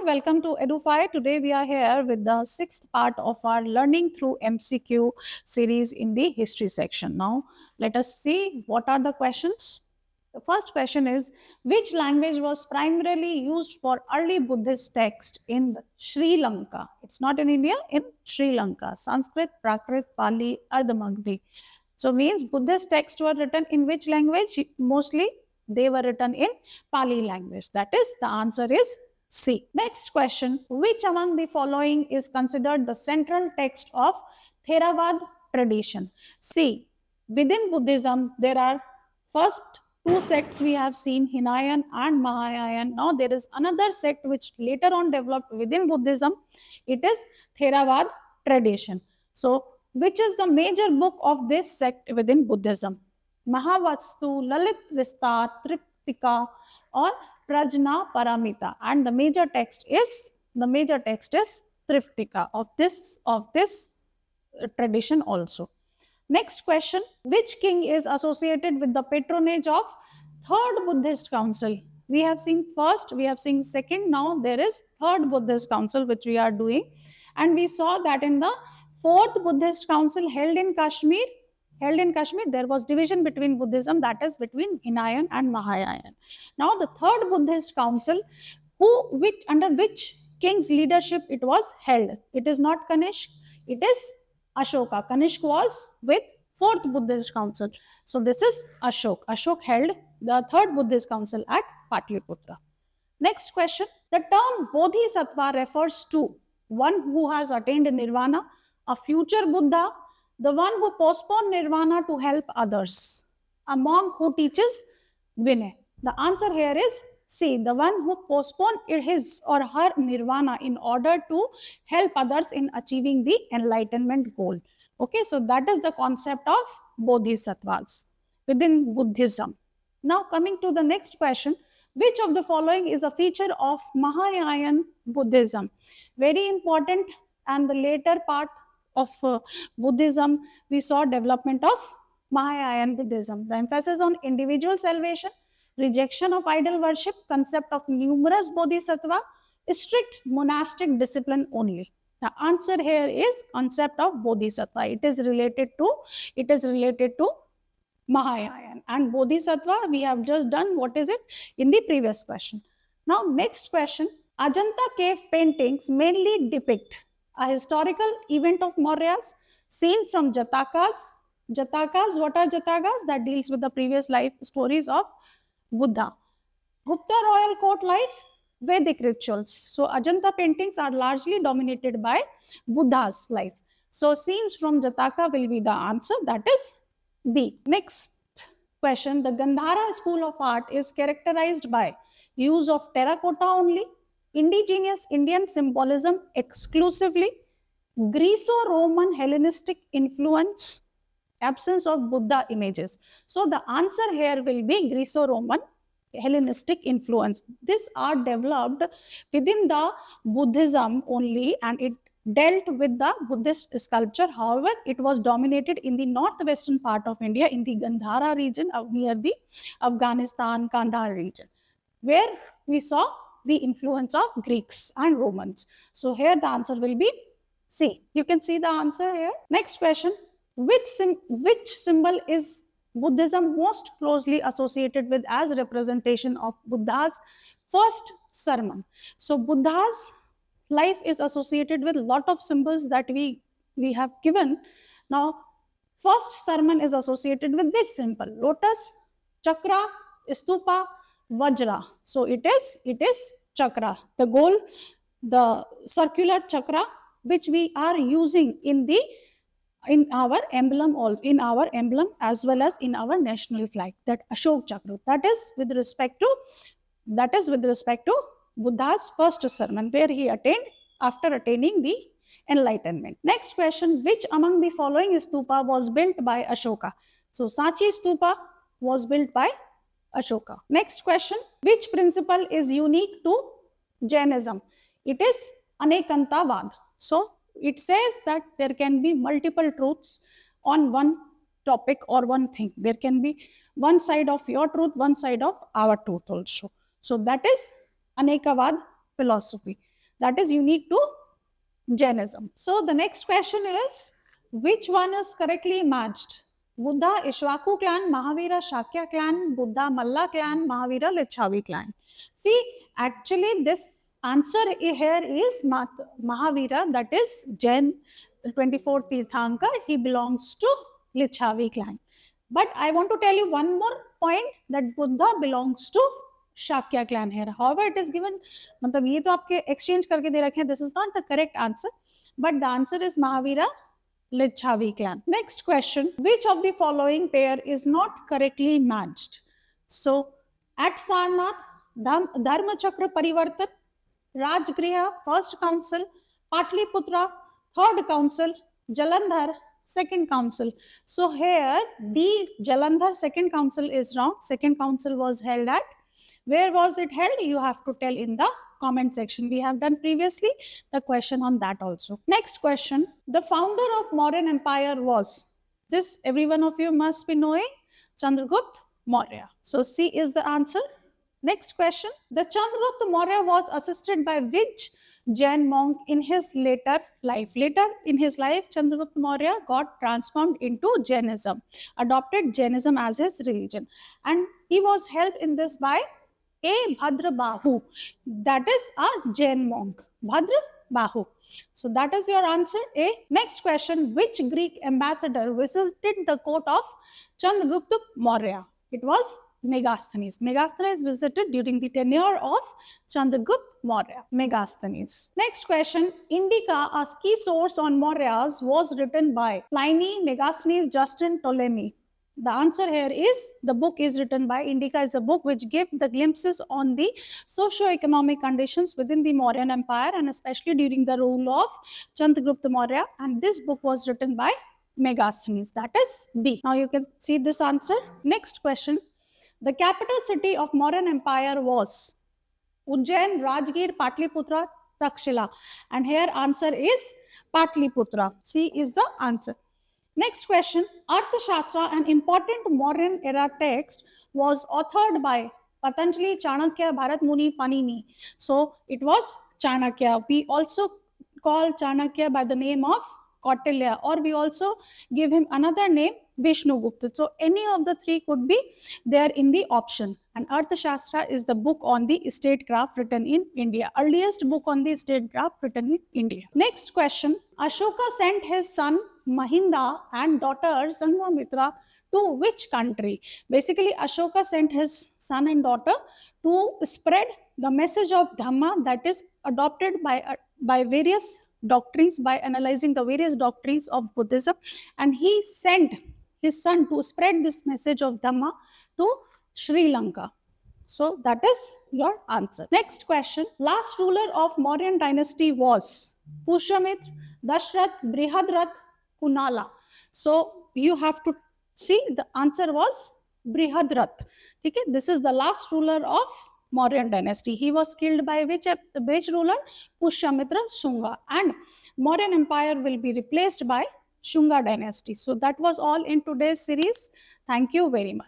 welcome to Edufy. Today we are here with the sixth part of our Learning Through MCQ series in the history section. Now, let us see what are the questions. The first question is, which language was primarily used for early Buddhist text in Sri Lanka? It's not in India, in Sri Lanka. Sanskrit, Prakrit, Pali, Ardhamagri. So means Buddhist texts were written in which language? Mostly they were written in Pali language. That is, the answer is C. Next question, which among the following is considered the central text of Theravada tradition? See, within Buddhism, there are first two sects we have seen, Hinayan and Mahayana. Now there is another sect which later on developed within Buddhism. It is Theravada tradition. So, which is the major book of this sect within Buddhism? Mahavastu, Lalit Vistar, Triptika, or Prajna Paramita, and the major text is Triptika of this tradition also. Next question, which king is associated with the patronage of third Buddhist council? We have seen first, we have seen second, now there is third Buddhist council which we are doing, and we saw that in the fourth Buddhist council held in Kashmir, there was division between Buddhism, that is between Hinayan and Mahayana. Now the third Buddhist council, under which king's leadership it was held? It is not Kanishk, it is Ashoka. Kanishk was with fourth Buddhist council. So this is Ashok. Ashok held the third Buddhist council at Patliputra. Next question, the term Bodhisattva refers to one who has attained nirvana, a future Buddha, the one who postponed nirvana to help others, a monk who teaches Vinay. The answer here is C, the one who postponed his or her nirvana in order to help others in achieving the enlightenment goal. Okay, so that is the concept of bodhisattvas within Buddhism. Now coming to the next question, which of the following is a feature of Mahayana Buddhism? Very important, and the later part of Buddhism, we saw development of Mahayana Buddhism. The emphasis on individual salvation, rejection of idol worship, concept of numerous bodhisattva, strict monastic discipline only. The answer here is concept of bodhisattva. It is related to Mahayana, and bodhisattva we have just done what is it in the previous question. Now next question, Ajanta cave paintings mainly depict a historical event of Mauryas seen from Jatakas. Jatakas, what are Jatakas? That deals with the previous life stories of Buddha. Gupta royal court life, Vedic rituals. So Ajanta paintings are largely dominated by Buddha's life. So scenes from Jataka will be the answer, that is B. Next question, the Gandhara school of art is characterized by use of terracotta only, indigenous Indian symbolism exclusively, Greco-Roman Hellenistic influence, absence of Buddha images. So the answer here will be Greco-Roman Hellenistic influence. These are developed within the Buddhism only, and it dealt with the Buddhist sculpture. However, it was dominated in the northwestern part of India, in the Gandhara region near the Afghanistan, Kandahar region, where we saw the influence of Greeks and Romans. So here the answer will be C. You can see the answer here. Next question, which symbol is Buddhism most closely associated with as representation of Buddha's first sermon? So Buddha's life is associated with a lot of symbols that we have given. Now, first sermon is associated with which symbol? Lotus, chakra, stupa, vajra. So it is chakra, the goal, the circular chakra which we are using in our emblem as well as in our national flag, that Ashok chakra. That is with respect to Buddha's first sermon, where he attained after attaining the enlightenment. Next question, which among the following stupa was built by Ashoka? So Sanchi stupa was built by Ashoka. Next question, which principle is unique to Jainism? It is Anekantavad. So it says that there can be multiple truths on one topic or one thing. There can be one side of your truth, one side of our truth also. So that is Anekavad philosophy. that is unique to Jainism. So the next question is, which one is correctly matched? Buddha Ishwaku clan, Mahavira Shakya clan, Buddha Malla clan, Mahavira Lichavi clan. See, actually this answer here is Mahavira, that is Jain, the 24th Tirthankar, he belongs to Lichavi clan. But I want to tell you one more point, that Buddha belongs to Shakya clan है. However, it is given, मतलब ये तो आपके exchange करके दे रखे हैं. This is not the correct answer, but the answer is Mahavira Lichavi clan. Next question: which of the following pair is not correctly matched? So, at Sarnath, Dharma Chakra Parivartan, Rajgriha, first council, Patliputra, third council, Jalandhar, second council. So here the Jalandhar second council is wrong. Second council was held at, where was it held? You have to tell in the comment section. We have done previously the question on that also. Next question: the founder of Mauryan Empire was, this every one of you must be knowing, Chandragupta Maurya. So C is the answer. Next question: the Chandragupta Maurya was assisted by which Jain monk in his later life? Later in his life, Chandragupta Maurya got transformed into Jainism, adopted Jainism as his religion, and he was helped in this by a Bhadra Bahu, that is a Jain monk. Bhadra Bahu. So that is your answer A. Next question: which Greek ambassador visited the court of Chandragupta Maurya? It was Megasthenes. Megasthenes visited during the tenure of Chandragupta Maurya. Megasthenes. Next question: Indica, a key source on Mauryas, was written by Pliny, Megasthenes, Justin, Ptolemy. The answer here is, the book is written by Indica, is a book which gives the glimpses on the socio-economic conditions within the Mauryan Empire, and especially during the rule of Chandragupta Maurya, and this book was written by Megasthenes. That is B. Now you can see this answer. Next question: the capital city of Mauryan Empire was Ujjain, Rajgir, Patliputra, Takshila, and here answer is Patliputra. C is the answer. Next question: Arthashastra, an important Mauryan era text, was authored by Patanjali, Chanakya, Bharat Muni, Panini. So it was Chanakya. We also call Chanakya by the name of Kautilya, or we also give him another name, Vishnugupta. So any of the three could be there in the option. And Arthashastra is the book on the statecraft written in India, earliest book on the statecraft written in India. Next question: Ashoka sent his son Mahinda and daughter Sanghamitra to which country? Basically, Ashoka sent his son and daughter to spread the message of Dhamma, that is adopted by various doctrines, by analyzing the various doctrines of Buddhism, and he sent his son to spread this message of Dhamma to Sri Lanka. So that is your answer. Next question: last ruler of Mauryan dynasty was Pushyamitra, Dashrath, Brihadrath, Kunala. So you have to see, the answer was Brihadrath. Okay, this is the last ruler of Mauryan dynasty. He was killed by which ruler? Pushyamitra Shunga, and Mauryan Empire will be replaced by Shunga dynasty. So that was all in today's series. Thank you very much.